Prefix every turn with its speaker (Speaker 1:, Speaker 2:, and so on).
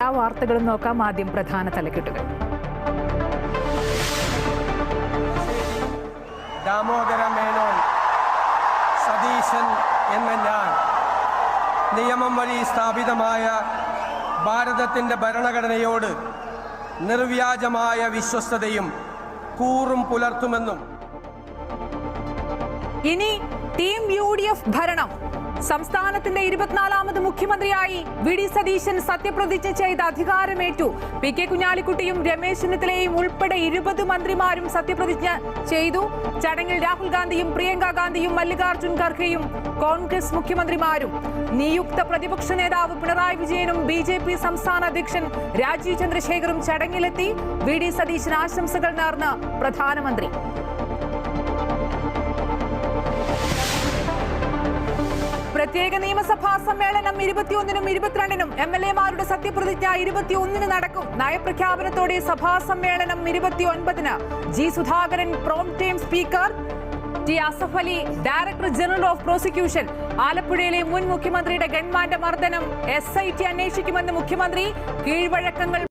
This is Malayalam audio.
Speaker 1: ആ വാർത്തകളും നോക്കാം. ആദ്യം പ്രധാന തലക്കെട്ടുകൾ.
Speaker 2: ദാമോദര മേനോൻ സതീശൻ എന്ന ഞാൻ നിയമം വഴി സ്ഥാപിതമായ ഭാരതത്തിൻ്റെ ഭരണഘടനയോട് നിർവ്യാജമായ വിശ്വസ്തതയും കൂറും പുലർത്തുമെന്നും
Speaker 1: ഇനി ടീം UDF ഭരണം. സംസ്ഥാനത്തിന്റെ 24ാമത് മുഖ്യമന്ത്രിയായി വി ഡി സതീശൻ സത്യപ്രതിജ്ഞ ചെയ്ത് അധികാരമേറ്റു. PK കുഞ്ഞാലിക്കുട്ടിയും രമേശ് ചെന്നിത്തലയും ഉൾപ്പെടെ 20 മന്ത്രിമാരും സത്യപ്രതിജ്ഞ ചെയ്തു. ചടങ്ങിൽ രാഹുൽ ഗാന്ധിയും പ്രിയങ്ക ഗാന്ധിയും മല്ലികാർജുൻ ഖർഗെയും കോൺഗ്രസ് മുഖ്യമന്ത്രിമാരും നിയുക്ത പ്രതിപക്ഷ നേതാവ് പിണറായി വിജയനും BJP സംസ്ഥാന അധ്യക്ഷൻ രാജീവ് ചന്ദ്രശേഖറും ചടങ്ങിലെത്തി. വി ഡി സതീശൻ ആശംസകൾ നേർന്ന് പ്രധാനമന്ത്രി. പ്രത്യേക നിയമസഭാ സമ്മേളനം 21-നും 22-നും MLA-മാരുടെ സത്യപ്രതിജ്ഞ 21-ന് നടക്കും. നയപ്രഖ്യാപനത്തോടെ സഭാ സമ്മേളനം 29-ന്. G Sudhakaran PROM time speaker, T Asaf Ali director general of prosecution. ആലപ്പുഴയിലെ മുൻ മുഖ്യമന്ത്രിയുടെ ഗൺമാന്റെ മർദ്ദനം SIT അന്വേഷിക്കുമെന്ന് മുഖ്യമന്ത്രി. കീഴ്വഴക്കങ്ങൾ